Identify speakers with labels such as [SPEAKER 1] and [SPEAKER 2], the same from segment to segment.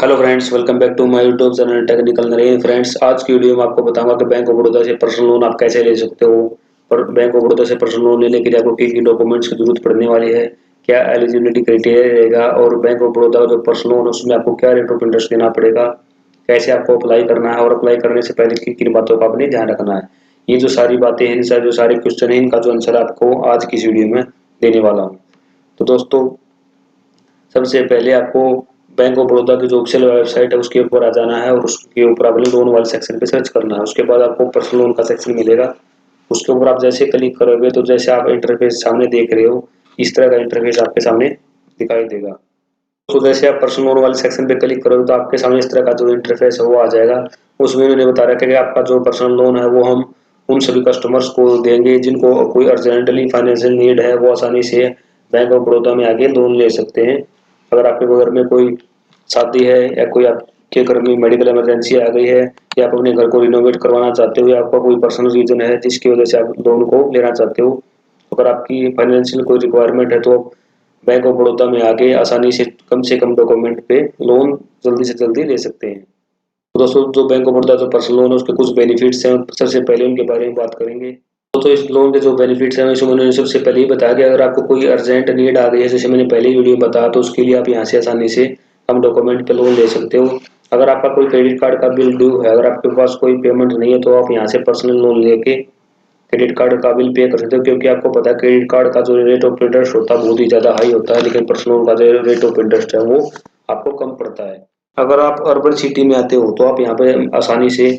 [SPEAKER 1] Hello friends, welcome back to my YouTube channel Technical Naren. Friends, आज की video में आपको बताऊंगा कि बैंक ऑफ बड़ौदा से पर्सनल लोन आप कैसे ले सकते हो। पर बैंक ऑफ बड़ौदा से पर्सनल लोन लेने के लिए आपको किन डॉक्यूमेंट्स की जरूरत पड़ने वाली है, क्या एलिजिबिलिटी क्राइटेरिया रहेगा और बैंक ऑफ बड़ौदा का जो पर्सनल लोन है उसमें आपको क्या रेट ऑफ इंटरेस्ट देना पड़ेगा, कैसे आपको अप्लाई करना है और अप्लाई करने से पहले किन किन बातों का आपने ध्यान रखना है। ये जो सारी बातें हैं, जो सारे क्वेश्चन है, इनका जो आंसर आपको आज की इस वीडियो में देने वाला हूँ। तो दोस्तों, सबसे पहले आपको बैंक ऑफ बड़ौदा की जो ऑफिशियल वेबसाइट है उसके ऊपर आ जाना है और उसके ऊपर आपने लोन वाले सेक्शन पे सर्च करना है। उसके बाद आपको पर्सनल लोन का सेक्शन मिलेगा। उसके ऊपर आप जैसे क्लिक करोगे तो जैसे आप इंटरफेस सामने देख रहे हो, इस तरह का इंटरफेस आपके सामने दिखाई देगा। तो जैसे आप पर्सनल लोन वाले सेक्शन पे क्लिक करोगे तो आपके सामने इस तरह का जो इंटरफेस है वो आ जाएगा। उसमें उन्होंने बता रखा है कि आपका जो पर्सनल लोन है वो हम उन सभी कस्टमर्स को देंगे जिनको कोई अर्जेंटली फाइनेंशियल नीड है, वो आसानी से बैंक ऑफ बड़ौदा में आके लोन ले सकते हैं। अगर आपके घर में कोई शादी है या कोई आपके घर में मेडिकल इमरजेंसी आ गई है या आप अपने घर को रिनोवेट करवाना चाहते हो या आपका कोई पर्सनल रीजन है जिसकी वजह से आप लोन को लेना चाहते हो, अगर आपकी फाइनेंशियल कोई रिक्वायरमेंट है तो आप बैंक ऑफ बड़ौदा में आके आसानी से कम डॉक्यूमेंट पे लोन जल्दी से जल्दी ले सकते हैं। तो दोस्तों, जो बैंक ऑफ बड़ौदा जो पर्सनल लोन है उसके कुछ बेनिफिट्स हैं, सबसे पहले उनके बारे में बात करेंगे। तो इस लोन के जो बेनिफिट्स हैं इसमें उन्होंने सबसे पहले ही बताया कि अगर आपको कोई अर्जेंट नीड आ गई है, जैसे मैंने पहले वीडियो में बताया, तो उसके लिए आप यहाँ से आसानी से कम डॉक्यूमेंट पे लोन ले सकते हो। अगर आपका कोई क्रेडिट कार्ड का बिल ड्यू है, अगर आपके पास कोई पेमेंट नहीं है तो आप यहाँ से पर्सनल लोन लेके क्रेडिट कार्ड का बिल पे कर सकते हो। क्योंकि आपको पता है क्रेडिट कार्ड का जो रेट ऑफ इंटरेस्ट होता है बहुत ही ज्यादा हाई होता है, लेकिन पर्सनल लोन का जो रेट ऑफ इंटरेस्ट है वो आपको कम पड़ता है। अगर आप अर्बन सिटी में आते हो तो आप यहाँ पे आसानी से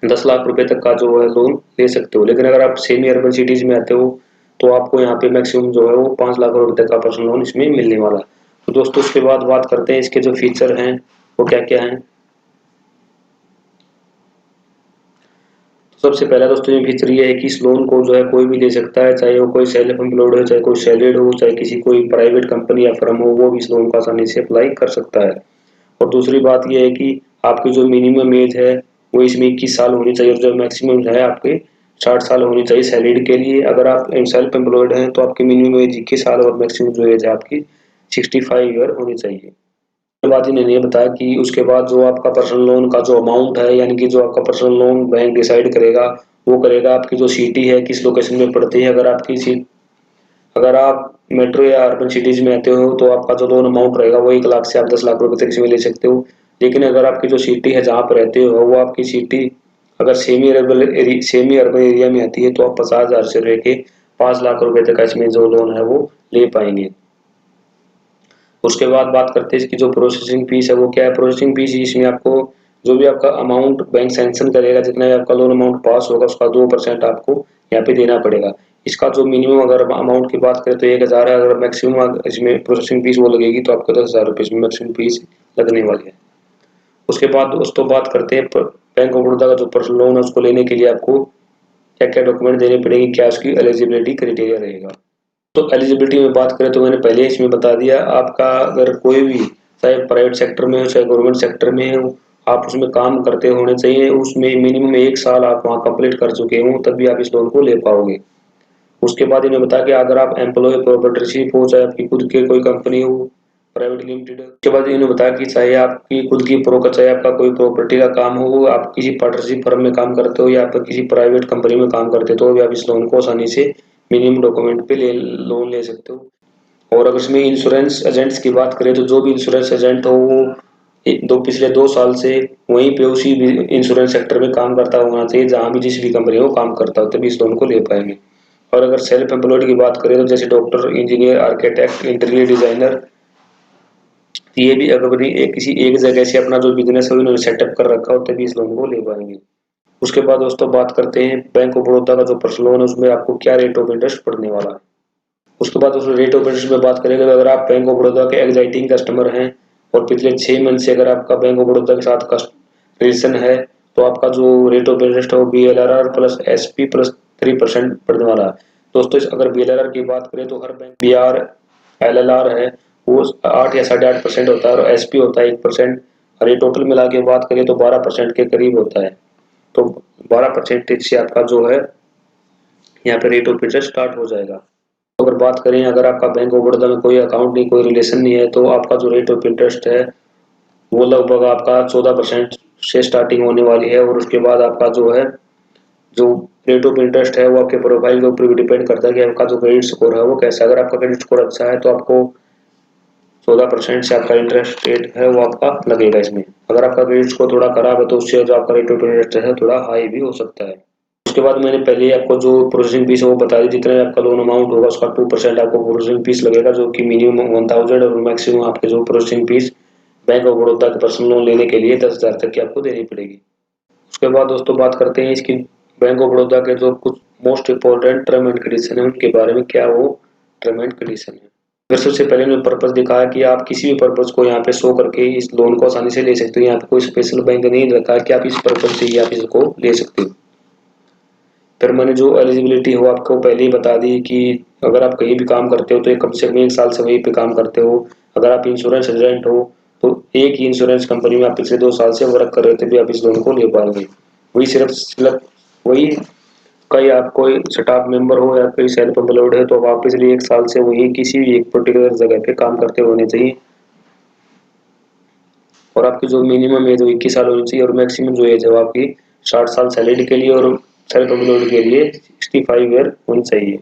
[SPEAKER 1] 10 लाख रुपए तक का जो है लोन ले सकते हो, लेकिन अगर आप सेमी अर्बन सिटीज में आते हो तो आपको यहाँ पे मैक्सिमम जो है वो 5 लाख रुपए तक का पर्सनल लोन इसमें मिलने वाला है। तो दोस्तों, उसके बाद बात करते हैं इसके जो फीचर हैं वो क्या क्या हैं। सबसे पहला दोस्तों ये फीचर ये है कि इस लोन को जो है कोई भी ले सकता है, चाहे वो कोई सेल्फ एम्प्लॉयड हो, चाहे कोई सैलरीड हो, चाहे किसी कोई प्राइवेट कंपनी या फर्म हो, वो भी इस लोन को आसानी से अप्लाई कर सकता है। और दूसरी बात ये है कि आपकी जो मिनिमम एज है वो इसमें 21 साल होनी चाहिए और जो मैक्सिमम है आपके 60 साल होनी चाहिए सैलरीड के लिए। अगर आप सेल्फ एम्प्लॉयड हैं तो आपकी मिनिमम एज 21 साल और मैक्सिमम जो एज है आपकी 65 ईयर होनी चाहिए। उसके बाद इन्होंने ये बताया कि उसके बाद जो आपका पर्सनल लोन का जो अमाउंट है, यानी कि जो आपका पर्सनल लोन बैंक डिसाइड करेगा, वो करेगा आपकी जो सिटी है किस लोकेशन में पड़ती है। अगर आप मेट्रो या अर्बन सिटीज में आते हो तो आपका जो लोन अमाउंट रहेगा वो 1 लाख से आप 10 लाख रुपए तक इसमें ले सकते हो। लेकिन अगर आपकी जो सिटी है जहाँ पर रहते हो वो आपकी सिटी अगर सेमी अर्बन एरिया में आती है तो आप 50,000 से लेके 5 लाख रुपए तक का इसमें जो लोन है वो ले पाएंगे। उसके बाद बात करते हैं इसकी जो प्रोसेसिंग फीस है वो क्या है। प्रोसेसिंग फीस इसमें आपको जो भी आपका अमाउंट बैंक सैंक्शन करेगा, जितना भी आपका लोन अमाउंट पास होगा उसका 2% आपको यहाँ पे देना पड़ेगा। इसका जो मिनिमम अगर अमाउंट की बात करें तो 1,000 है, अगर मैक्सिमम इसमें प्रोसेसिंग फीस वो लगेगी तो आपको 10,000 रुपये इसमें मैक्सिमम फीस लगने वाली है। उसके बाद दोस्तों बात करते हैं बैंक ऑफ बड़ौदा का जो पर्सनल लोन है उसको लेने के लिए आपको क्या क्या डॉक्यूमेंट देने पड़ेंगे, क्या उसकी एलिजिबिलिटी क्राइटेरिया रहेगा। तो एलिजिबिलिटी में बात करें तो मैंने पहले इसमें बता दिया, आपका अगर कोई भी चाहे प्राइवेट सेक्टर में हो चाहे गवर्नमेंट सेक्टर में हो, आप उसमें काम करते होने चाहिए, उसमें मिनिमम 1 साल आप वहाँ कंप्लीट कर चुके हों तब भी आप इस लोन को ले पाओगे। उसके बाद इन्होंने बताया कि अगर आप एम्प्लॉय प्रोप्राइटरशिप हो, चाहे आपकी खुद की कोई कंपनी हो प्राइवेट लिमिटेड, उसके बाद इन्होंने बताया कि चाहे आपकी खुद की चाहे आपका कोई प्रॉपर्टी का काम हो, आप किसी पार्टनरशिप फर्म में काम करते हो या आप किसी प्राइवेट कंपनी में काम करते हो तो भी आप इस लोन को आसानी से मिनिमम डॉक्यूमेंट पे ले लोन ले सकते हो। और अगर इसमें इंश्योरेंस एजेंट्स की बात करें तो जो भी इंश्योरेंस एजेंट हो वो पिछले 2 साल से वहीं पे उसी भी इंश्योरेंस सेक्टर में काम करता होना चाहिए जहां भी जिस भी कंपनी में वो काम करता हो, तभी इस लोन को ले पाएंगे। और अगर सेल्फ एम्प्लॉयड की बात करें तो जैसे doctor, engineer, architect, interior designer, ये भी अगर किसी एक जगह से अपना जो बिजनेस है उन्होंने सेटअप कर रखा हो तभी इस लोन को ले पाएंगे। उसके बाद दोस्तों बात करते हैं बैंक ऑफ बड़ौदा का जो पर्सनल लोन है उसमें आपको क्या रेट ऑफ इंटरेस्ट पड़ने वाला है। उसके बाद दोस्तों रेट ऑफ इंटरेस्ट में बात करेंगे तो अगर आप बैंक ऑफ बड़ौदा के एग्जाइटिंग कस्टमर हैं और पिछले 6 मंथ से अगर आपका बैंक ऑफ बड़ौदा के साथ रिलेशन है तो आपका जो रेट ऑफ इंटरेस्ट है वो BLRR प्लस SP प्लस 3% पड़ने वाला है। दोस्तों, अगर BLRR की बात करें तो हर बैंक LLR है वो 8 या 8.5% होता है और SP होता है 1%। और ये टोटल मिला के बात करें तो 12% के करीब होता है। तो 12% से आपका जो है यहाँ पे रेट ऑफ इंटरेस्ट स्टार्ट हो जाएगा। अगर बात करें, अगर आपका बैंक ऑफ बड़ौदा में कोई अकाउंट नहीं, कोई रिलेशन नहीं है तो आपका जो रेट ऑफ इंटरेस्ट है वो लगभग आपका 14% से स्टार्टिंग होने वाली है। और उसके बाद आपका जो है, जो रेट ऑफ इंटरेस्ट है, वो आपके प्रोफाइल के ऊपर भी डिपेंड करता है कि आपका जो क्रेडिट स्कोर है वो कैसा है। अगर आपका क्रेडिट स्कोर अच्छा है तो आपको 14% से आपका इंटरेस्ट रेट है वो आपका लगेगा इसमें। अगर आपका क्रेडिट स्कोर थोड़ा खराब है तो उससे जो आपका रेट ऑफ इंटरेस्ट है थोड़ा हाई भी हो सकता है। उसके बाद मैंने पहले ही आपको जो प्रोसेसिंग फीस है वो बता दी। जितना आपका लोन अमाउंट होगा उसका 2% आपको प्रोसेसिंग फीस लगेगा, जो कि मिनिमम 1000 और मैक्सिमम आपके जो processing fees bank of Baroda के पर्सनल लोन लेने के लिए 10,000 तक की आपको देनी पड़ेगी। उसके बाद दोस्तों बात करते हैं इसकी बैंक ऑफ बड़ौदा के जो कुछ most important term and condition है उनके बारे में, क्या वो टर्म एंड कंडीशन है। अगर सबसे पहले मैंने पर्पस दिखाया कि आप किसी भी पर्पस को यहाँ पे शो करके इस लोन को आसानी से ले सकते हो। यहाँ पे कोई स्पेशल बैंक नहीं रखा है कि आप इस पर्पस से ही आप इसको ले सकते हो। फिर मैंने जो एलिजिबिलिटी हो आपको पहले ही बता दी कि अगर आप कहीं भी काम करते हो तो कम से कम 1 साल से वहीं पे काम करते हो। अगर आप इंश्योरेंस एजेंट हो तो एक ही इंश्योरेंस कंपनी में आप पिछले 2 साल से वर्क कर रहे थे भी आप इस लोन को ले पाएंगे। वही सिर्फ वही कई आप कोई स्टाफ मेंबर हो या कोई सेल्फ एम्प्लॉयड है तो आप पिछले 1 साल से वही किसी भी एक पर्टिकुलर जगह पे काम करते होने चाहिए। और आपकी जो मिनिमम एज है वो 21 साल होनी चाहिए और मैक्सिमम जो एज है वो आपकी 60 साल सैलरी के लिए और सेल्फ एम्प्लॉयड के लिए 65 ईयर होनी चाहिए।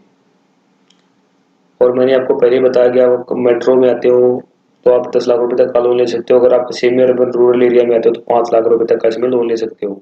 [SPEAKER 1] और मैंने आपको पहले ही बताया कि आप मेट्रो में आते हो तो आप 10 लाख रुपए तक का लोन ले सकते हो। अगर आप सेमी अर्बन रूरल एरिया में आते हो तो 5 लाख रुपए तक का इसमें लोन ले सकते हो।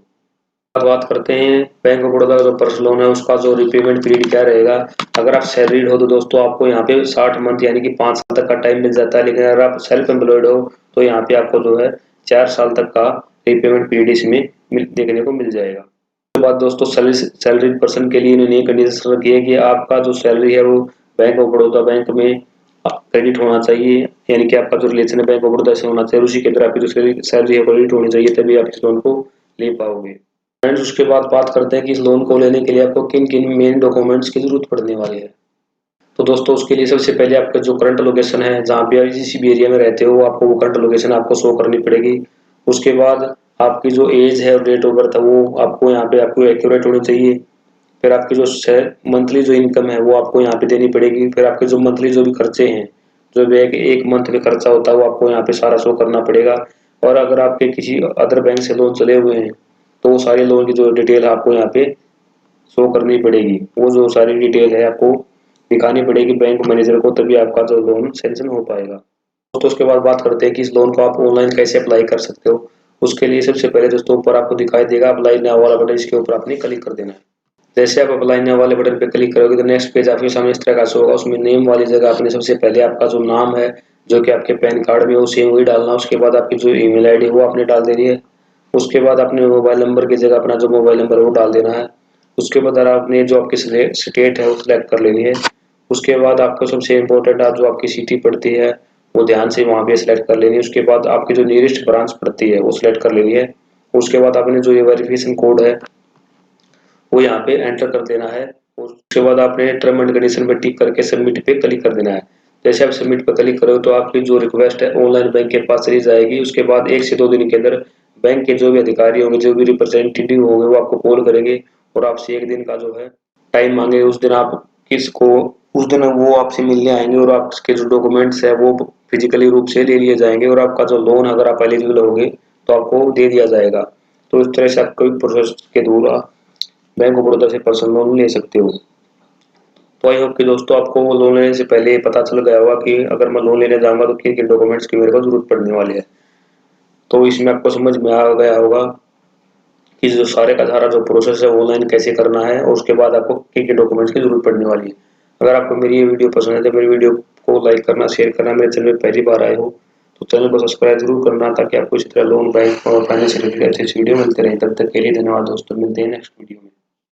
[SPEAKER 1] अब बात करते हैं बैंक ऑफ बड़ौदा का जो पर्सनल लोन है उसका जो रिपेमेंट पीरियड क्या रहेगा। अगर आप सैलरीड हो तो दोस्तों आपको यहाँ पे 60 मंथ यानी कि 5 साल तक का टाइम मिल जाता है। लेकिन अगर आप सेल्फ एम्प्लॉयड हो तो यहाँ पे आपको जो है 4 साल तक का रिपेमेंट पीरियड इसमें देखने को मिल जाएगा। उसके बाद दोस्तों सैलरीड पर्सन के लिए इन्होंने ये कंडीशन रखी है कि आपका जो सैलरी है वो बैंक ऑफ बड़ौदा बैंक में क्रेडिट होना चाहिए। यानी कि आपका जो रिलेशन है बैंक ऑफ बड़ौदा से होना चाहिए, उसी के अंदर आपकी जो सैलरी है क्रेडिट होनी चाहिए, तभी आप इस लोन को ले पाओगे। फ्रेंड्स उसके बाद बात करते हैं कि इस लोन को लेने के लिए आपको किन किन मेन डॉक्यूमेंट्स की जरूरत पड़ने वाली है। तो दोस्तों उसके लिए सबसे पहले आपका जो करंट लोकेशन है, जहाँ पे आप जिस भी एरिया में रहते हो, आपको वो करंट लोकेशन आपको शो करनी पड़ेगी। उसके बाद आपकी जो एज है और डेट ऑफ बर्थ है वो आपको यहाँ पे आपको एक्यूरेट होनी चाहिए। फिर आपकी जो मंथली जो इनकम है वो आपको यहाँ पे देनी पड़ेगी। फिर आपके जो मंथली जो भी खर्चे हैं, जो भी एक मंथ में खर्चा होता है वो आपको यहाँ पे सारा शो करना पड़ेगा। और अगर आपके किसी अदर बैंक से लोन चले हुए हैं तो वो सारी लोन की जो डिटेल है आपको यहाँ पे शो करनी पड़ेगी। वो जो सारी डिटेल है आपको दिखानी पड़ेगी बैंक मैनेजर को, तभी आपका जो लोन सैंक्शन हो पाएगा। तो उसके बाद बात करते हैं कि इस लोन को आप ऑनलाइन कैसे अप्लाई कर सकते हो। उसके लिए सबसे पहले दोस्तों ऊपर आपको दिखाई देगा अप्लाई नाउ वाला बटन, इसके ऊपर आपने क्लिक कर देना है। जैसे आप अप्लाई नाउ वाले बटन पे क्लिक करोगे तो नेक्स्ट पेज आपके सामने इस तरह का शो होगा। उसमें नेम वाली जगह आपने सबसे पहले आपका जो नाम है जो कि आपके पैन कार्ड में हो सेम वही डालना। उसके बाद आपकी जो ईमेल आईडी है वो आपने डाल देनी है। उसके बाद अपने मोबाइल नंबर की जगह अपना जो मोबाइल नंबर है वो डाल देना है। उसके बाद आपने जो आपकी स्टेट है वो सिलेक्ट कर लेनी है। उसके बाद आपको सबसे इम्पोर्टेंट आप जो आपकी सिटी पड़ती है वो ध्यान से वहाँ पे सिलेक्ट कर लेनी है। उसके बाद आपकी जो नियरेस्ट ब्रांच पड़ती है वो सिलेक्ट कर लेनी है। उसके बाद आपने जो ये वेरिफिकेशन कोड है वो यहाँ पे एंटर कर देना है। और उसके बाद आपने टर्म एंड कंडीशन पे टिक करके सबमिट पे क्लिक कर देना है। जैसे आप सबमिट पे क्लिक करोगे तो आपकी जो रिक्वेस्ट है ऑनलाइन बैंक के पास चली जाएगी। उसके बाद 1 से 2 दिन के अंदर बैंक के जो भी अधिकारी होंगे, जो भी रिप्रेजेंटेटिव होंगे वो आपको कॉल करेंगे और आपसे 1 दिन का जो है टाइम मांगे। उस दिन आप किसको उस दिन वो आपसे मिलने आएंगे और आपके जो डॉक्यूमेंट्स है वो फिजिकली रूप से ले लिए जाएंगे और आपका जो लोन अगर आप एलिजिबल होंगे तो आपको दे दिया जाएगा। तो इस तरह से आप कोई प्रोसेस के द्वारा बैंक ऑफ बड़ौदा से पर्सनल लोन ले सकते हो। तो आई होप कि दोस्तों आपको वो लोन लेने से पहले पता चल गया होगा कि अगर मैं लोन लेने जाऊंगा तो किन किन डॉक्यूमेंट्स की मेरे को जरूरत पड़ने वाली है। तो इसमें आपको समझ में आ गया होगा कि जो सारे का सारा जो प्रोसेस है ऑनलाइन कैसे करना है और उसके बाद आपको किन किन डॉक्यूमेंट्स की जरूरत पड़ने वाली है। अगर आपको मेरी ये वीडियो पसंद है तो मेरी वीडियो को लाइक करना, शेयर करना। मेरे चैनल में पहली बार आए हो तो चैनल को सब्सक्राइब जरूर करना ताकि आपको इसी तरह लोन बैंक और फाइनेंस से रिलेटेड अच्छी वीडियो मिलते रहे। तब तक के लिए धन्यवाद दोस्तों, मिलते हैं नेक्स्ट वीडियो में।